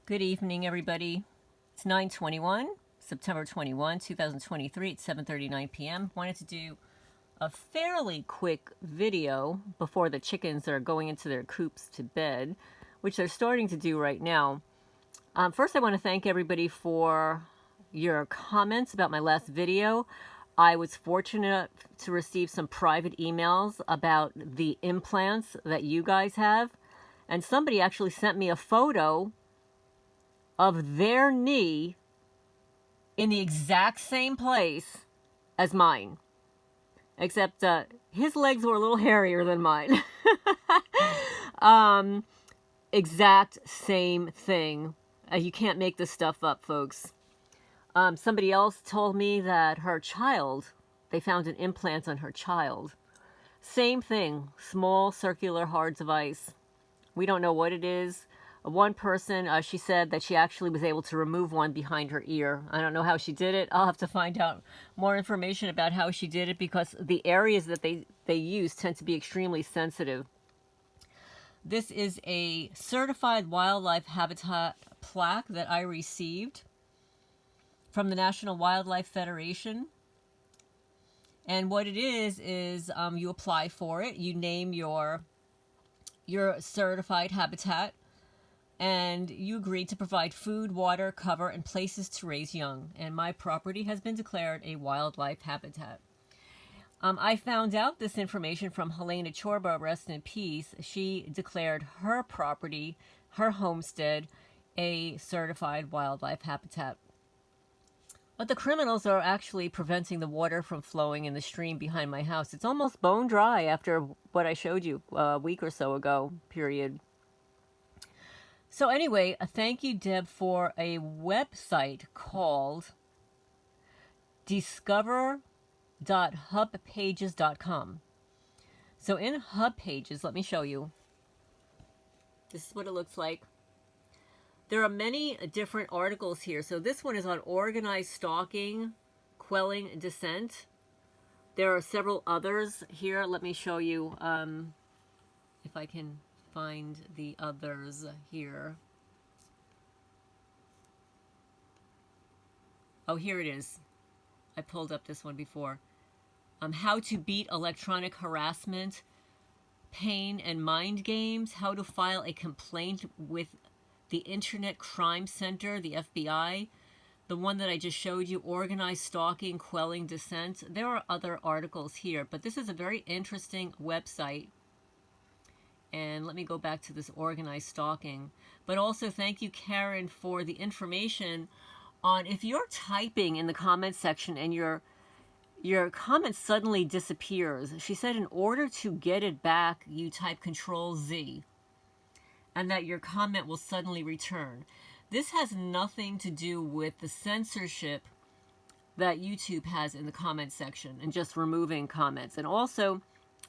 Good evening, everybody. It's 9:21, September 21, 2023. It's 7:39 p.m. Wanted to do a fairly quick video before the chickens are going into their coops to bed, which they're starting to do right now. First, I want to thank everybody for your comments about my last video. I was fortunate to receive some private emails about the implants that you guys have, and somebody actually sent me a photo of their knee in the exact same place as mine, except his legs were a little hairier than mine. Exact same thing. You can't make this stuff up, folks. Somebody else told me that her child, they found an implant on her child. Same thing, small circular hard device. We don't know what it is. One person, she said that she actually was able to remove one behind her ear. I don't know how she did it. I'll have to find out more information about how she did it, because the areas that they use tend to be extremely sensitive. This is a certified wildlife habitat plaque that I received from the National Wildlife Federation. And what it is you apply for it, you name your certified habitat, and you agree to provide food, water, cover, and places to raise young. And my property has been declared a wildlife habitat. I found out this information from Helena Chorba, rest in peace. She declared her property, her homestead, a certified wildlife habitat. But the criminals are actually preventing the water from flowing in the stream behind my house. It's almost bone dry after what I showed you a week or so ago, period. So anyway, thank you, Deb, for a website called discover.hubpages.com. So in HubPages, let me show you. This is what it looks like. There are many different articles here. So this one is on organized stalking, quelling, dissent. There are several others here. Let me show you if I can find the others here. Oh, here it is. I pulled up this one before. How to beat electronic harassment, pain, and mind games. How to file a complaint with the Internet Crime Center, the FBI. The one that I just showed you, organized stalking, quelling, dissent. There are other articles here, but this is a very interesting website. And let me go back to this organized stalking. But also thank you, Karen, for the information on if you're typing in the comment section and your comment suddenly disappears. She said in order to get it back, you type Control-Z, and that your comment will suddenly return. This has nothing to do with the censorship that YouTube has in the comment section and just removing comments. And also,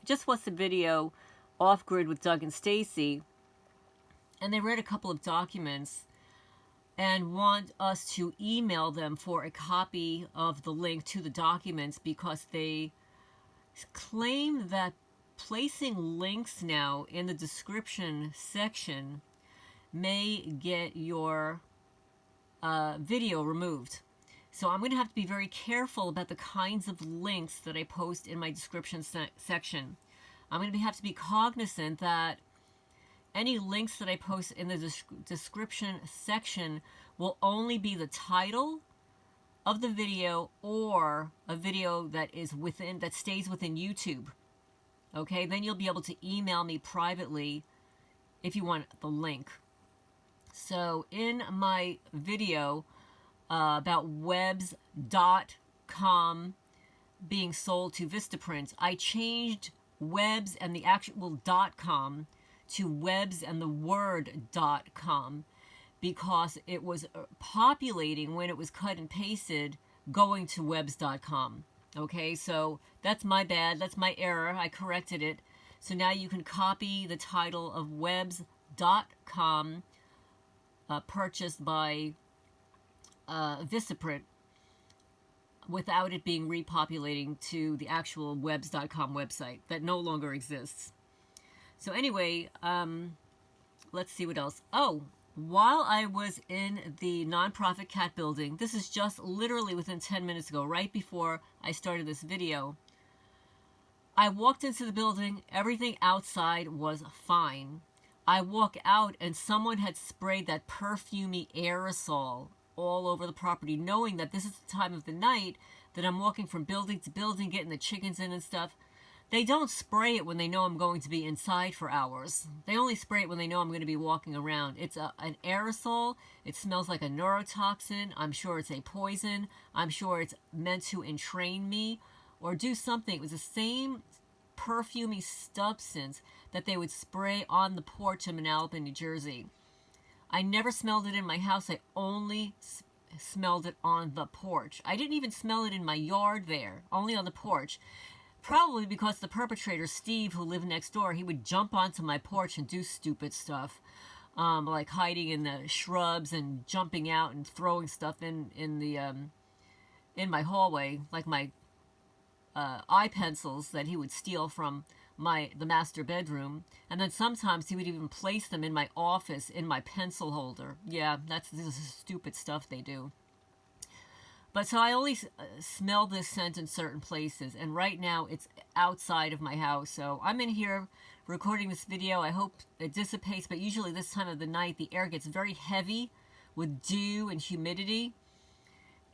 just watched the video Off Grid with Doug and Stacy, and they read a couple of documents and want us to email them for a copy of the link to the documents, because they claim that placing links now in the description section may get your video removed. So I'm going to have to be very careful about the kinds of links that I post in my description section. I'm going to have to be cognizant that any links that I post in the description section will only be the title of the video, or a video that stays within YouTube. Okay, then you'll be able to email me privately if you want the link. So in my video about webs.com being sold to Vistaprint, I changed webs and the actual .com to webs and the word .com, because it was populating when it was cut and pasted going to webs.com. Okay, so that's my bad. That's my error. I corrected it. So now you can copy the title of webs.com purchased by Vistaprint without it being repopulating to the actual webs.com website that no longer exists. So anyway, let's see what else. Oh, while I was in the nonprofit cat building, this is just literally within 10 minutes ago, right before I started this video, I walked into the building, everything outside was fine. I walk out and someone had sprayed that perfumey aerosol all over the property, knowing that this is the time of the night that I'm walking from building to building, getting the chickens in and stuff. They don't spray it when they know I'm going to be inside for hours. They only spray it when they know I'm going to be walking around. It's an aerosol. It smells like a neurotoxin. I'm sure it's a poison. I'm sure it's meant to entrain me or do something. It was the same perfumey substance that they would spray on the porch in Manalapan, New Jersey. I never smelled it in my house. I only smelled it on the porch. I didn't even smell it in my yard there, only on the porch. Probably because the perpetrator, Steve, who lived next door, he would jump onto my porch and do stupid stuff, like hiding in the shrubs and jumping out and throwing stuff in my hallway, like my eye pencils that he would steal from the master bedroom, and then sometimes he would even place them in my office in my pencil holder. Yeah, this is stupid stuff they do. But so I only smell this scent in certain places, and right now it's outside of my house. So I'm in here recording this video. I hope it dissipates, but usually this time of the night the air gets very heavy with dew and humidity.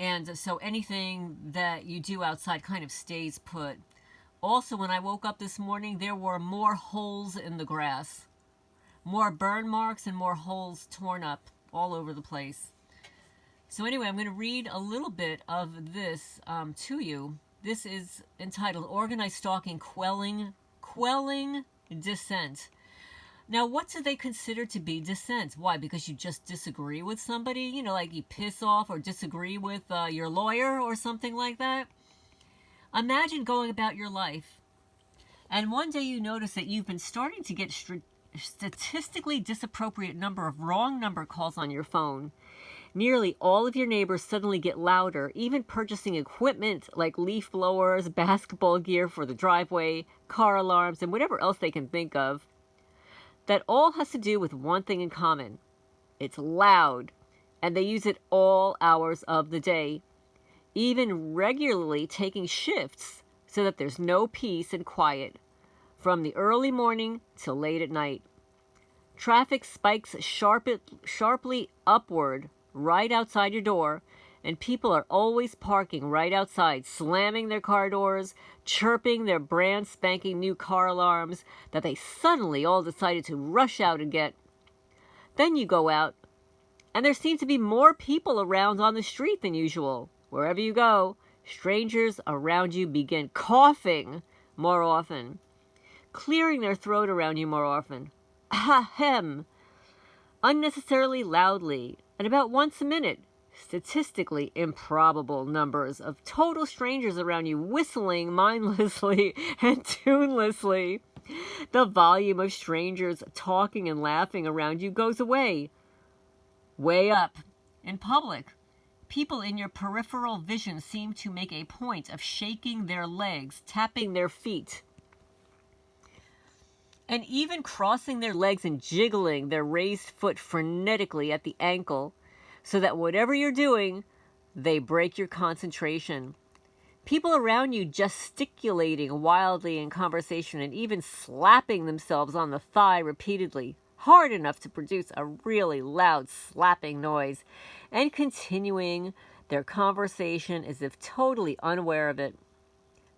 And so anything that you do outside kind of stays put. Also, when I woke up this morning, there were more holes in the grass. More burn marks and more holes torn up all over the place. So anyway, I'm going to read a little bit of this to you. This is entitled Organized Stalking, Quelling, Dissent. Now, what do they consider to be dissent? Why? Because you just disagree with somebody? You know, like you piss off or disagree with your lawyer or something like that? Imagine going about your life, and one day you notice that you've been starting to get statistically disappropriate number of wrong number calls on your phone. Nearly all of your neighbors suddenly get louder, even purchasing equipment like leaf blowers, basketball gear for the driveway, car alarms, and whatever else they can think of. That all has to do with one thing in common. It's loud, and they use it all hours of the day, even regularly taking shifts so that there's no peace and quiet, from the early morning till late at night. Traffic spikes sharply upward right outside your door, and people are always parking right outside, slamming their car doors, chirping their brand spanking new car alarms that they suddenly all decided to rush out and get. Then you go out, and there seem to be more people around on the street than usual. Wherever you go, strangers around you begin coughing more often, clearing their throat around you more often. Ahem! Unnecessarily loudly, and about once a minute. Statistically improbable numbers of total strangers around you whistling mindlessly and tunelessly. The volume of strangers talking and laughing around you goes away. Way up. In public, people in your peripheral vision seem to make a point of shaking their legs, tapping their feet, and even crossing their legs and jiggling their raised foot frenetically at the ankle, so that whatever you're doing, they break your concentration. People around you gesticulating wildly in conversation and even slapping themselves on the thigh repeatedly, hard enough to produce a really loud slapping noise, and continuing their conversation as if totally unaware of it.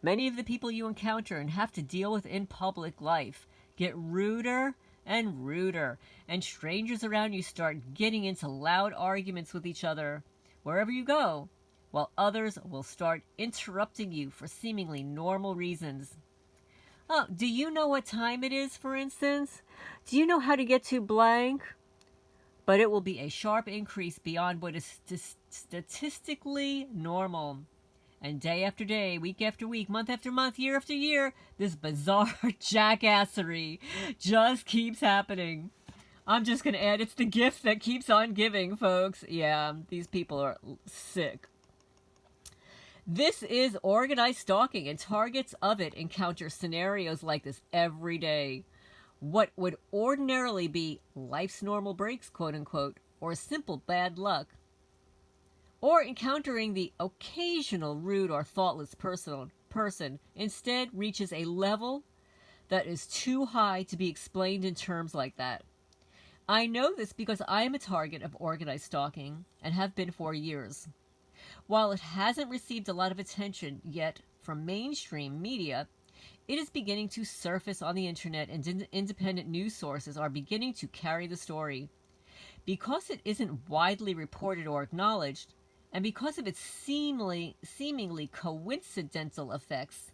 Many of the people you encounter and have to deal with in public life get ruder and ruder, and strangers around you start getting into loud arguments with each other wherever you go, while others will start interrupting you for seemingly normal reasons. Oh, do you know what time it is, for instance? Do you know how to get to blank? But it will be a sharp increase beyond what is statistically normal. And day after day, week after week, month after month, year after year, this bizarre jackassery just keeps happening. I'm just going to add, it's the gift that keeps on giving, folks. Yeah, these people are sick. This is organized stalking, and targets of it encounter scenarios like this every day. What would ordinarily be life's normal breaks, quote unquote, or simple bad luck, or encountering the occasional rude or thoughtless person instead reaches a level that is too high to be explained in terms like that. I know this because I am a target of organized stalking and have been for years. While it hasn't received a lot of attention yet from mainstream media, it is beginning to surface on the internet, and independent news sources are beginning to carry the story. Because it isn't widely reported or acknowledged, and because of its seemingly coincidental effects,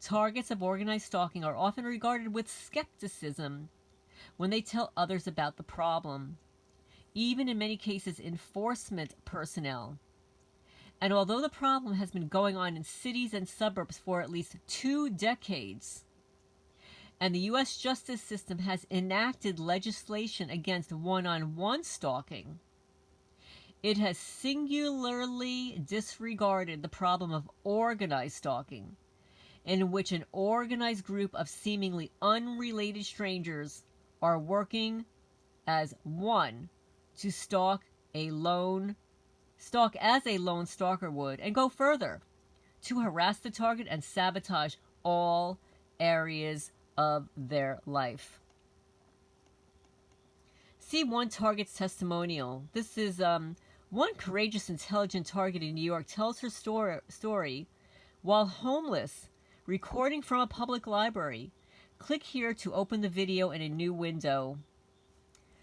targets of organized stalking are often regarded with skepticism when they tell others about the problem, even in many cases enforcement personnel. And although the problem has been going on in cities and suburbs for at least 2 decades, and the U.S. justice system has enacted legislation against one-on-one stalking, it has singularly disregarded the problem of organized stalking, in which an organized group of seemingly unrelated strangers are working as one to stalk as a lone stalker would, and go further, to harass the target and sabotage all areas of their life. See one target's testimonial. This is one courageous, intelligent target in New York tells her story while homeless, recording from a public library. Click here to open the video in a new window.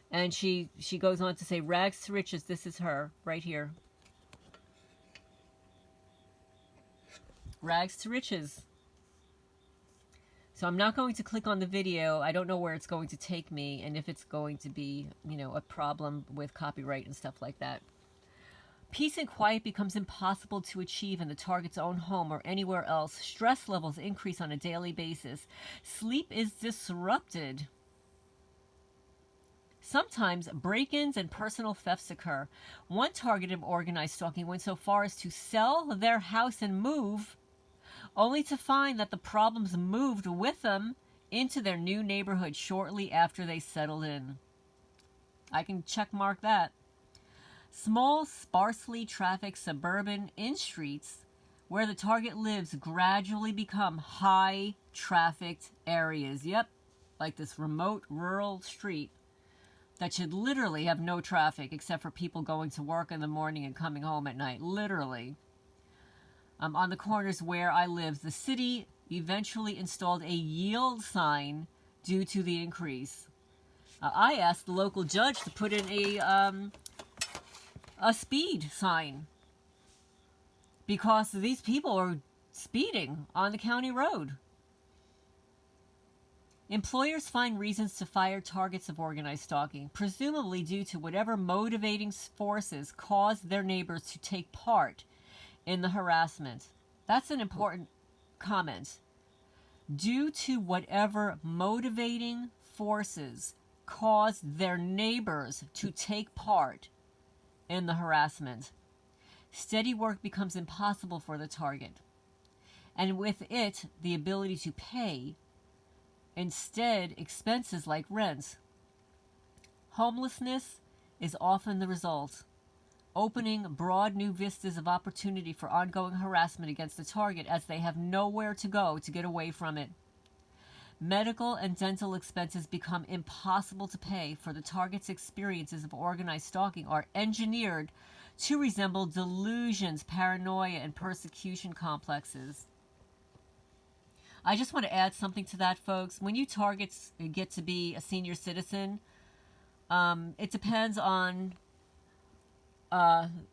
And she goes on to say, rags to riches. This is her right here. Rags to riches. So I'm not going to click on the video. I don't know where it's going to take me, and if it's going to be, a problem with copyright and stuff like that. Peace and quiet becomes impossible to achieve in the target's own home or anywhere else. Stress levels increase on a daily basis. Sleep is disrupted. Sometimes break-ins and personal thefts occur. One target of organized stalking went so far as to sell their house and move, only to find that the problems moved with them into their new neighborhood shortly after they settled in. I can check mark that. Small, sparsely trafficked suburban in-streets where the target lives gradually become high-trafficked areas. Yep, like this remote rural street that should literally have no traffic except for people going to work in the morning and coming home at night. Literally. On the corners where I live, the city eventually installed a yield sign due to the increase. I asked the local judge to put in a speed sign because these people are speeding on the county road. Employers find reasons to fire targets of organized stalking, presumably due to whatever motivating forces caused their neighbors to take part in the harassment. That's an important comment. Due to whatever motivating forces caused their neighbors to take part in the harassment, steady work becomes impossible for the target, and with it, the ability to pay instead expenses like rent. Homelessness is often the result, opening broad new vistas of opportunity for ongoing harassment against the target as they have nowhere to go to get away from it. Medical and dental expenses become impossible to pay, for the target's experiences of organized stalking are engineered to resemble delusions, paranoia, and persecution complexes. I just want to add something to that, folks. When you targets get to be a senior citizen, it depends on,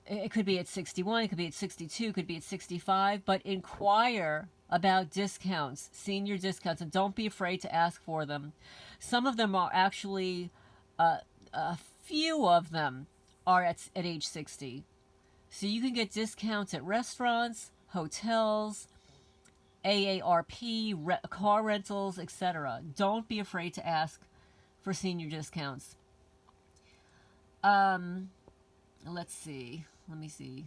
it could be at 61, it could be at 62, it could be at 65, but inquire about discounts, senior discounts, and don't be afraid to ask for them. Some of them are actually, a few of them are at age 60. So you can get discounts at restaurants, hotels, AARP, car rentals, etc. Don't be afraid to ask for senior discounts. Let's see. Let me see.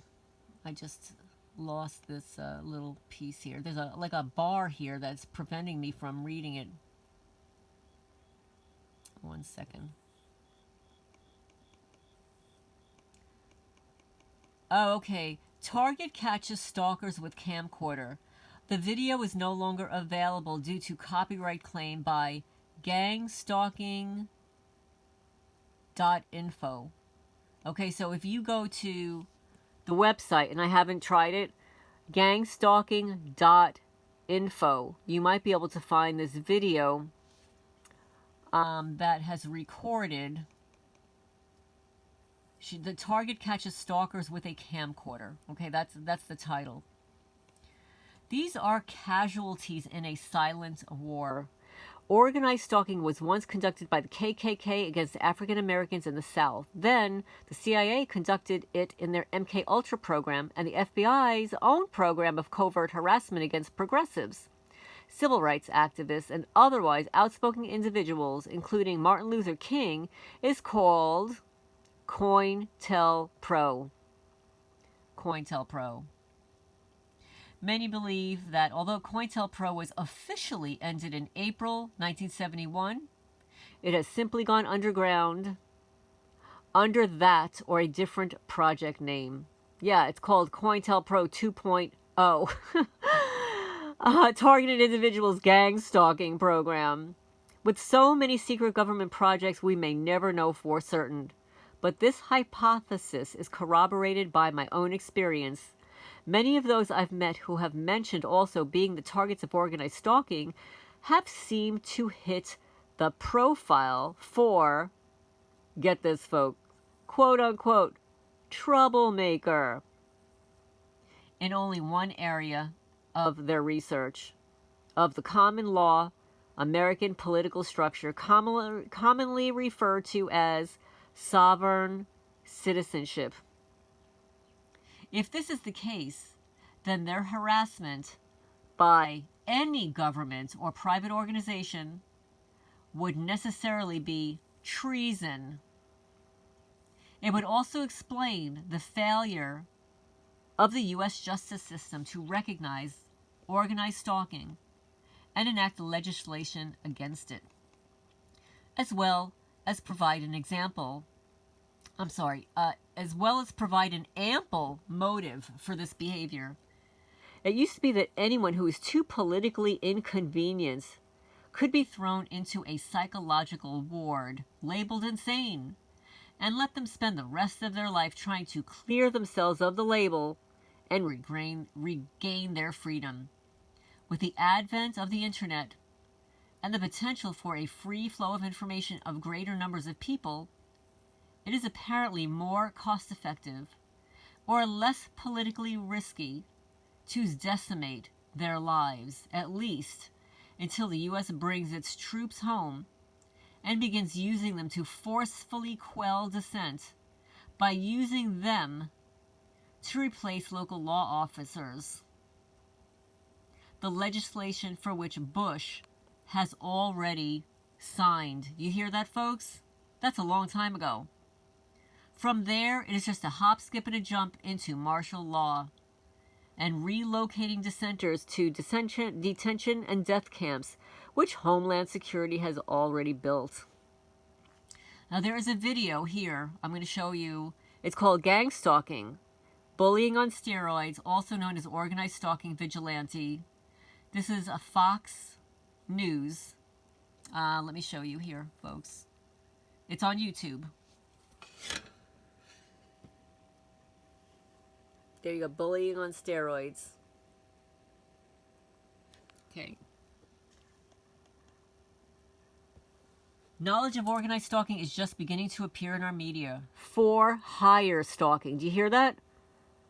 I just lost this little piece here. There's a bar here that's preventing me from reading it. 1 second. Oh, okay. Target catches stalkers with camcorder. The video is no longer available due to copyright claim by gangstalking.info. Okay, so if you go to the website, and I haven't tried it, gangstalking.info, you might be able to find this video that has recorded. The target catches stalkers with a camcorder. Okay, that's the title. These are casualties in a silent war. Organized stalking was once conducted by the KKK against African Americans in the South. Then, the CIA conducted it in their MK Ultra program and the FBI's own program of covert harassment against progressives, civil rights activists, and otherwise outspoken individuals, including Martin Luther King, is called COINTELPRO. COINTELPRO. Many believe that although COINTELPRO was officially ended in April 1971, it has simply gone underground under that or a different project name. Yeah, it's called COINTELPRO 2.0. Targeted Individuals Gang Stalking Program. With so many secret government projects, we may never know for certain. But this hypothesis is corroborated by my own experience. Many of those I've met who have mentioned also being the targets of organized stalking have seemed to hit the profile for, get this folks, quote-unquote, troublemaker in only one area of their research, of the common law American political structure commonly referred to as sovereign citizenship. If this is the case, then their harassment by any government or private organization would necessarily be treason. It would also explain the failure of the U.S. justice system to recognize organized stalking and enact legislation against it, as well as provide an ample motive for this behavior. It used to be that anyone who is too politically inconvenienced could be thrown into a psychological ward, labeled insane, and let them spend the rest of their life trying to clear themselves of the label and regain their freedom. With the advent of the internet and the potential for a free flow of information of greater numbers of people, it is apparently more cost-effective or less politically risky to decimate their lives, at least until the U.S. brings its troops home and begins using them to forcefully quell dissent by using them to replace local law officers. The legislation for which Bush has already signed. You hear that, folks? That's a long time ago. From there, it is just a hop, skip, and a jump into martial law and relocating dissenters to detention and death camps, which Homeland Security has already built. Now, there is a video here I'm going to show you. It's called Gang Stalking, Bullying on Steroids, also known as Organized Stalking Vigilante. This is a Fox News. Let me show you here, folks. It's on YouTube. There you go, bullying on steroids. Okay. Knowledge of organized stalking is just beginning to appear in our media. For hire stalking. Do you hear that?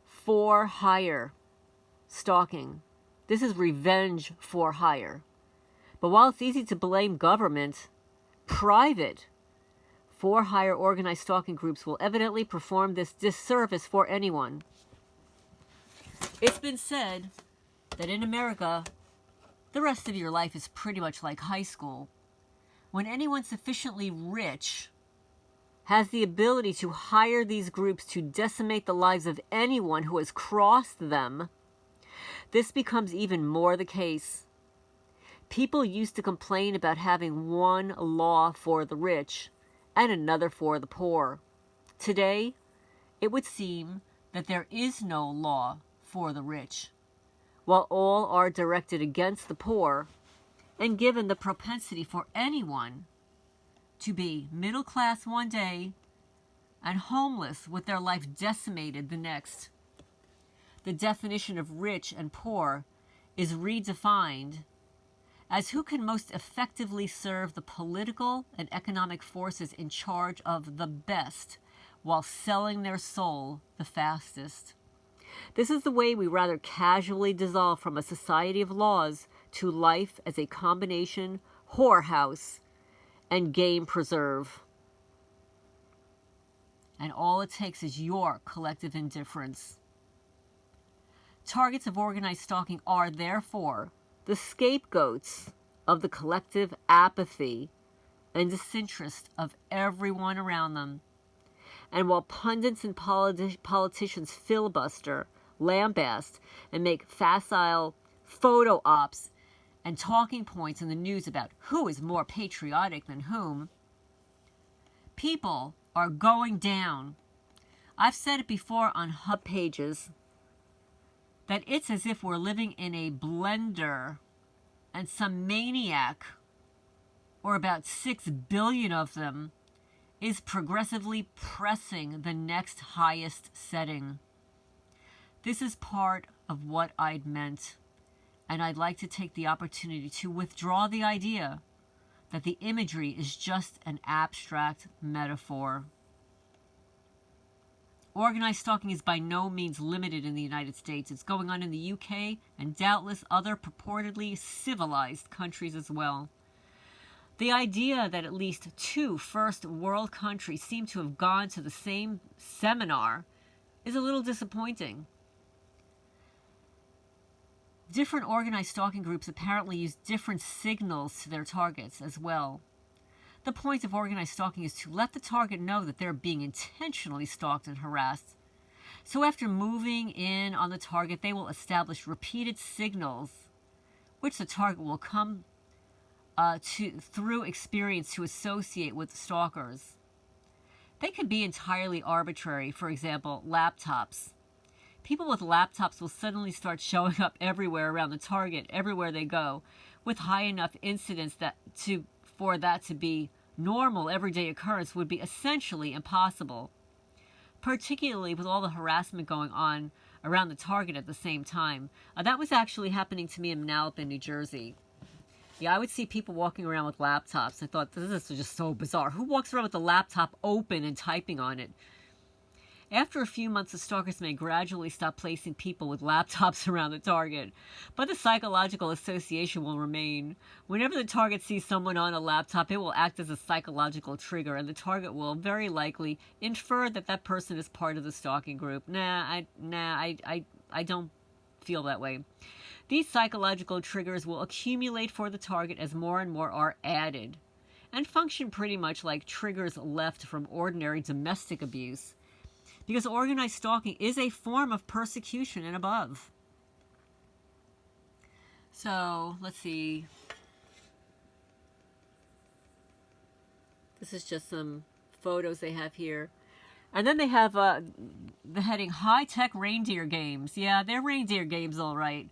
For hire stalking. This is revenge for hire. But while it's easy to blame government, private for hire organized stalking groups will evidently perform this disservice for anyone. It's been said that in America, the rest of your life is pretty much like high school. When anyone sufficiently rich has the ability to hire these groups to decimate the lives of anyone who has crossed them, this becomes even more the case. People used to complain about having one law for the rich and another for the poor. Today, it would seem that there is no law for the rich, while all are directed against the poor, and given the propensity for anyone to be middle class one day and homeless with their life decimated the next. The definition of rich and poor is redefined as who can most effectively serve the political and economic forces in charge of the best while selling their soul the fastest. This is the way we rather casually dissolve from a society of laws to life as a combination whorehouse and game preserve. And all it takes is your collective indifference. Targets of organized stalking are, therefore, the scapegoats of the collective apathy and disinterest of everyone around them. And while pundits and politicians filibuster, lambaste, and make facile photo ops and talking points in the news about who is more patriotic than whom, people are going down. I've said it before on HubPages that it's as if we're living in a blender and some maniac, or about 6 billion of them, is progressively pressing the next highest setting. This is part of what I'd meant, and I'd like to take the opportunity to withdraw the idea that the imagery is just an abstract metaphor. Organized stalking is by no means limited in the United States. It's going on in the UK and doubtless other purportedly civilized countries as well. The idea that at least 2 first world countries seem to have gone to the same seminar is a little disappointing. Different organized stalking groups apparently use different signals to their targets as well. The point of organized stalking is to let the target know that they're being intentionally stalked and harassed. So after moving in on the target, they will establish repeated signals, which the target will come through experience to associate with the stalkers. They can be entirely arbitrary. For example, laptops. People with laptops will suddenly start showing up everywhere around the target, everywhere they go, with high enough incidence for that to be normal everyday occurrence would be essentially impossible, particularly with all the harassment going on around the target at the same time. That was actually happening to me in Manalapan, New Jersey. Yeah, I would see people walking around with laptops. I thought, this is just so bizarre. Who walks around with the laptop open and typing on it? After a few months, the stalkers may gradually stop placing people with laptops around the target, but the psychological association will remain. Whenever the target sees someone on a laptop, it will act as a psychological trigger, and the target will very likely infer that that person is part of the stalking group. I don't feel that way. These psychological triggers will accumulate for the target as more and more are added, and function pretty much like triggers left from ordinary domestic abuse, because organized stalking is a form of persecution and above. So, let's see. This is just some photos they have here. And then they have the heading, high-tech reindeer games. Yeah, they're reindeer games, all right.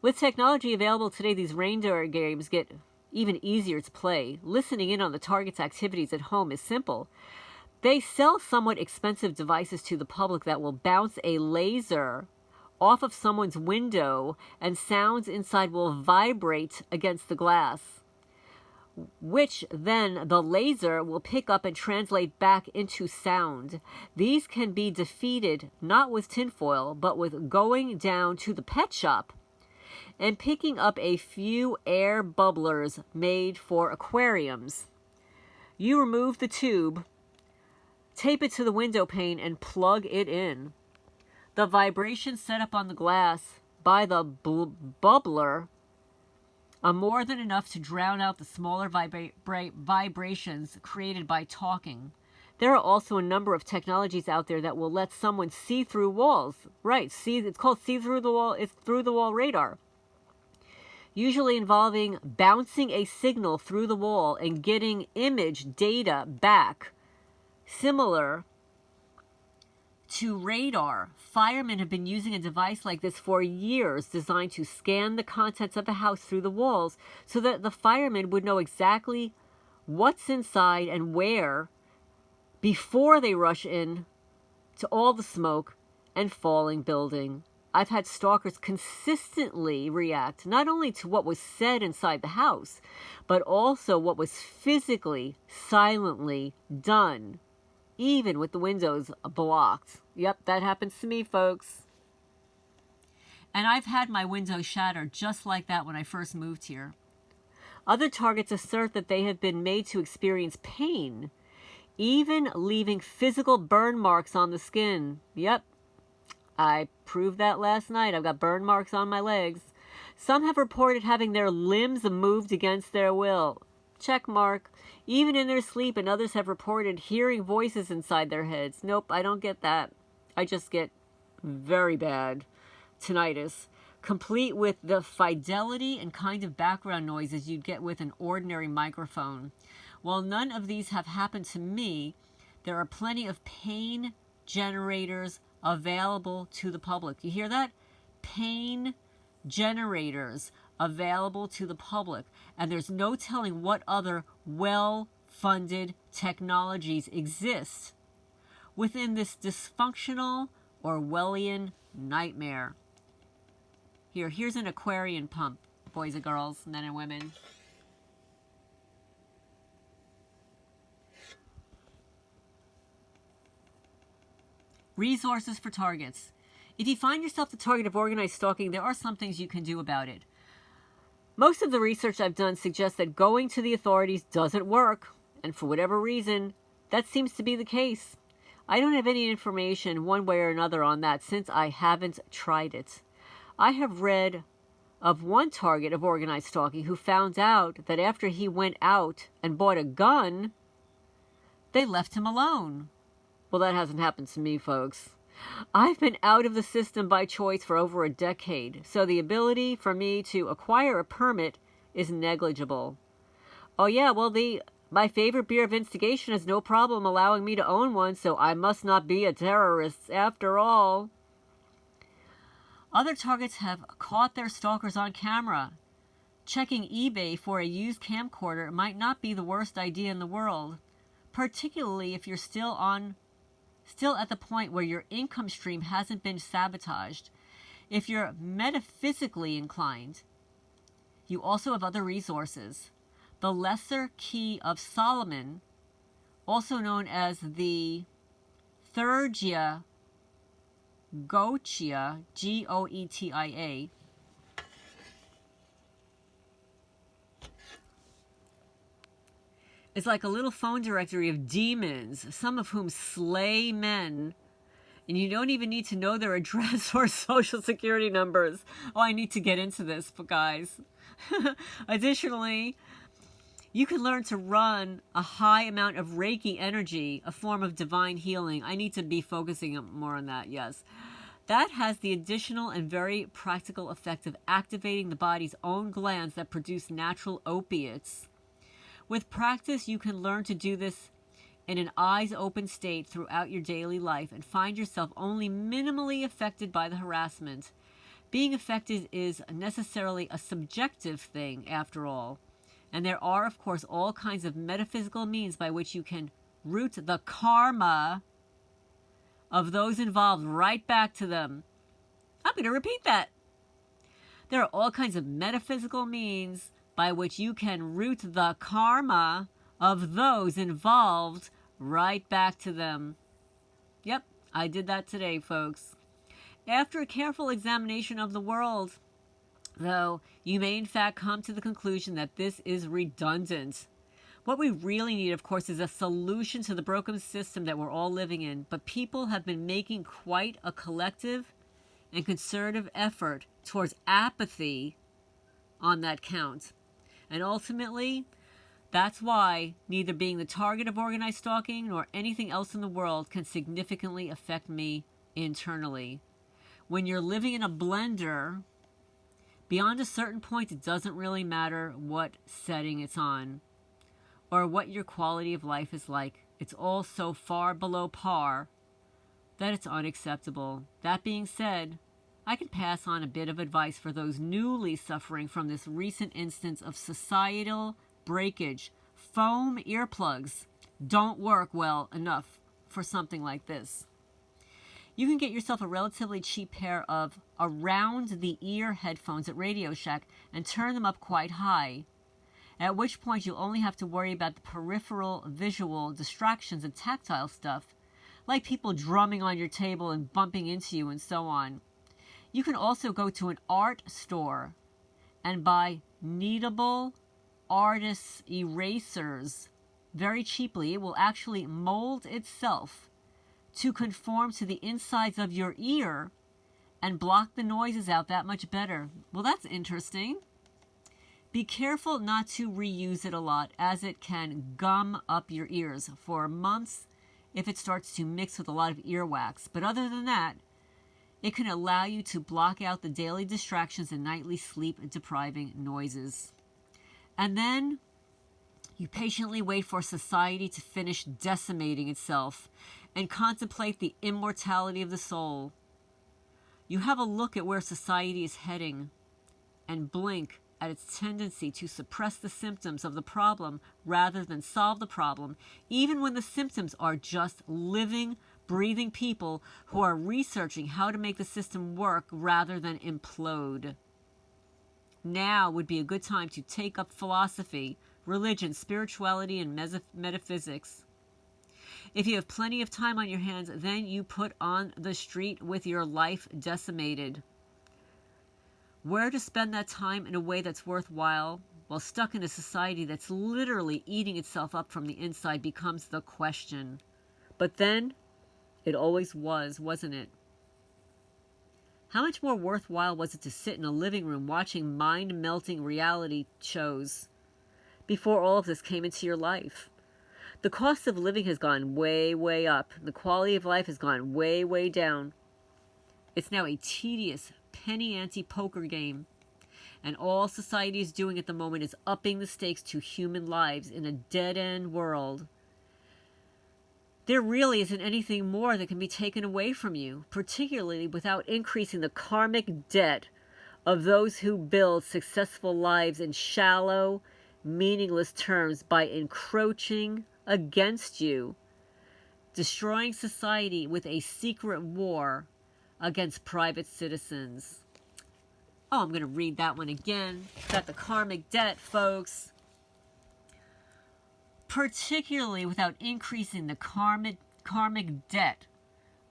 With technology available today, these reindeer games get even easier to play. Listening in on the target's activities at home is simple. They sell somewhat expensive devices to the public that will bounce a laser off of someone's window, and sounds inside will vibrate against the glass, which then the laser will pick up and translate back into sound. These can be defeated not with tinfoil, but with going down to the pet shop and picking up a few air bubblers made for aquariums. You remove the tube, tape it to the window pane, and plug it in. The vibration set up on the glass by the bubbler are more than enough to drown out the smaller vibrations created by talking. There are also a number of technologies out there that will let someone see through walls. Right, it's called see through the wall. It's through the wall radar. usually involving bouncing a signal through the wall and getting image data back, similar to radar. Firemen have been using a device like this for years, designed to scan the contents of a house through the walls so that the firemen would know exactly what's inside and where before they rush in to all the smoke and falling building. I've had stalkers consistently react not only to what was said inside the house, but also what was physically, silently done, even with the windows blocked. Yep, that happens to me, folks. And I've had my windows shattered just like that when I first moved here. Other targets assert that they have been made to experience pain, even leaving physical burn marks on the skin. Yep, I proved that last night. I've got burn marks on my legs. Some have reported having their limbs moved against their will. Check mark. Even in their sleep, and others have reported hearing voices inside their heads. Nope, I don't get that. I just get very bad tinnitus, complete with the fidelity and kind of background noises you'd get with an ordinary microphone. While none of these have happened to me, there are plenty of pain generators available to the public. You hear that? Pain generators available to the public. And there's no telling what other well-funded technologies exist within this dysfunctional Orwellian nightmare. Here's an aquarium pump, boys and girls, men and women. Resources for targets. If you find yourself the target of organized stalking, there are some things you can do about it. Most of the research I've done suggests that going to the authorities doesn't work, and for whatever reason, that seems to be the case. I don't have any information one way or another on that since I haven't tried it. I have read of one target of organized stalking who found out that after he went out and bought a gun, they left him alone. Well, that hasn't happened to me, folks. I've been out of the system by choice for over a decade, so the ability for me to acquire a permit is negligible. Oh yeah, well, my favorite beer of instigation has no problem allowing me to own one, so I must not be a terrorist after all. Other targets have caught their stalkers on camera. Checking eBay for a used camcorder might not be the worst idea in the world, particularly if you're still at the point where your income stream hasn't been sabotaged. If you're metaphysically inclined, you also have other resources. The Lesser Key of Solomon, also known as the Thurgia Goetia, Goetia, is like a little phone directory of demons, some of whom slay men, and you don't even need to know their address or social security numbers. Oh, I need to get into this, guys. Additionally, you can learn to run a high amount of Reiki energy, a form of divine healing. I need to be focusing more on that, yes. That has the additional and very practical effect of activating the body's own glands that produce natural opiates. With practice, you can learn to do this in an eyes-open state throughout your daily life and find yourself only minimally affected by the harassment. Being affected is necessarily a subjective thing, after all. And there are, of course, all kinds of metaphysical means by which you can root the karma of those involved right back to them. I'm going to repeat that. There are all kinds of metaphysical means by which you can root the karma of those involved right back to them. Yep, I did that today, folks. After a careful examination of the world, though, you may in fact come to the conclusion that this is redundant. What we really need, of course, is a solution to the broken system that we're all living in. But people have been making quite a collective and concerted effort towards apathy on that count. And ultimately, that's why neither being the target of organized stalking nor anything else in the world can significantly affect me internally. When you're living in a blender Beyond a certain point, it doesn't really matter what setting it's on or what your quality of life is like. It's all so far below par that it's unacceptable. That being said, I can pass on a bit of advice for those newly suffering from this recent instance of societal breakage. Foam earplugs don't work well enough for something like this. You can get yourself a relatively cheap pair of around-the-ear headphones at Radio Shack and turn them up quite high, at which point you'll only have to worry about the peripheral visual distractions and tactile stuff, like people drumming on your table and bumping into you and so on. You can also go to an art store and buy kneadable artist's erasers very cheaply. It will actually mold itself to conform to the insides of your ear and block the noises out that much better. Well, that's interesting. Be careful not to reuse it a lot, as it can gum up your ears for months if it starts to mix with a lot of earwax. But other than that, it can allow you to block out the daily distractions and nightly sleep-depriving noises. And then you patiently wait for society to finish decimating itself and contemplate the immortality of the soul. You have a look at where society is heading and blink at its tendency to suppress the symptoms of the problem rather than solve the problem, even when the symptoms are just living, breathing people who are researching how to make the system work rather than implode. Now would be a good time to take up philosophy, religion, spirituality, and metaphysics. If you have plenty of time on your hands, then you put on the street with your life decimated. Where to spend that time in a way that's worthwhile while stuck in a society that's literally eating itself up from the inside becomes the question. But then, it always was, wasn't it? How much more worthwhile was it to sit in a living room watching mind-melting reality shows before all of this came into your life? The cost of living has gone way, way up. The quality of life has gone way, way down. It's now a tedious, penny-ante poker game. And all society is doing at the moment is upping the stakes to human lives in a dead-end world. There really isn't anything more that can be taken away from you, particularly without increasing the karmic debt of those who build successful lives in shallow, meaningless terms by encroaching against you, destroying society with a secret war against private citizens. Oh, I'm going to read that one again. Got the karmic debt, folks. Particularly without increasing the karmic debt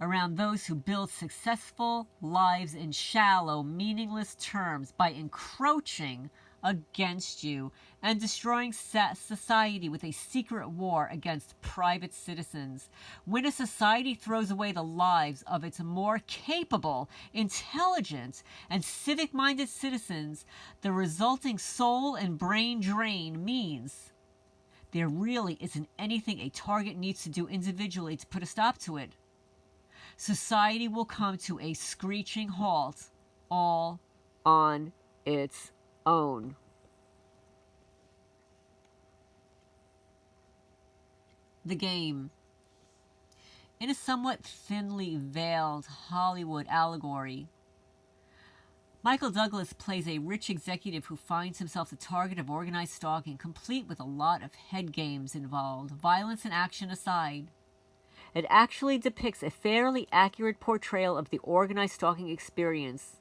around those who build successful lives in shallow, meaningless terms by encroaching against you and destroying society with a secret war against private citizens. When a society throws away the lives of its more capable, intelligent, and civic-minded citizens, the resulting soul and brain drain means there really isn't anything a target needs to do individually to put a stop to it. Society will come to a screeching halt all on its own. The game. In a somewhat thinly veiled Hollywood allegory, Michael Douglas plays a rich executive who finds himself the target of organized stalking, complete with a lot of head games involved, violence and action aside. It actually depicts a fairly accurate portrayal of the organized stalking experience.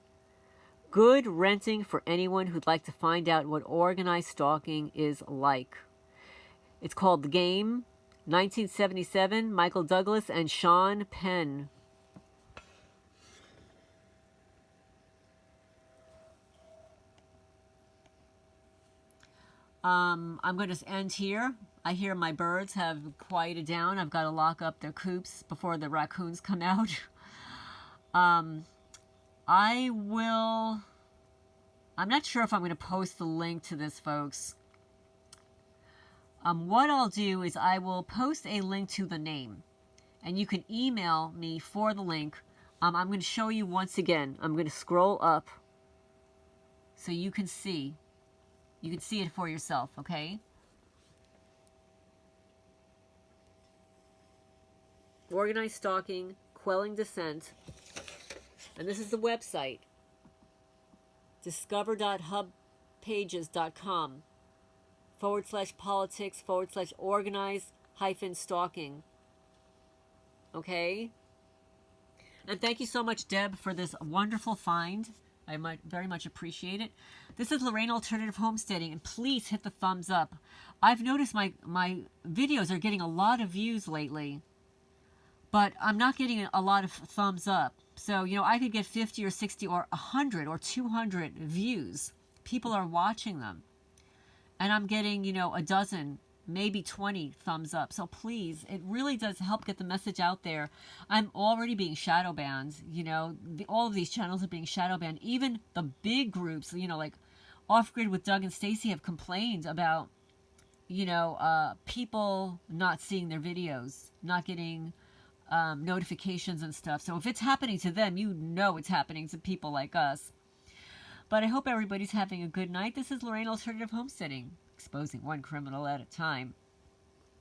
Good renting for anyone who'd like to find out what organized stalking is like. It's called The Game, 1977, Michael Douglas and Sean Penn. I'm going to end here. I hear my birds have quieted down. I've got to lock up their coops before the raccoons come out. I'm not sure if I'm going to post the link to this, folks. What I'll do is I will post a link to the name, and you can email me for the link. I'm going to show you once again. I'm going to scroll up so you can see. You can see it for yourself, okay? Organized stalking, quelling dissent. And this is the website. discover.hubpages.com /politics/organized-stalking. Okay? And thank you so much, Deb, for this wonderful find. I very much appreciate it. This is Lorraine Alternative Homesteading, and please hit the thumbs up. I've noticed my videos are getting a lot of views lately, but I'm not getting a lot of thumbs up. So, you know, I could get 50 or 60 or 100 or 200 views. People are watching them. And I'm getting, you know, a dozen, maybe 20 thumbs up. So please, it really does help get the message out there. I'm already being shadow banned. You know, all of these channels are being shadow banned. Even the big groups, you know, like Off Grid with Doug and Stacy have complained about, you know, people not seeing their videos, not getting notifications and stuff. So if it's happening to them, you know it's happening to people like us. But I hope everybody's having a good night. This is Lorraine Alternative Homesteading, exposing one criminal at a time.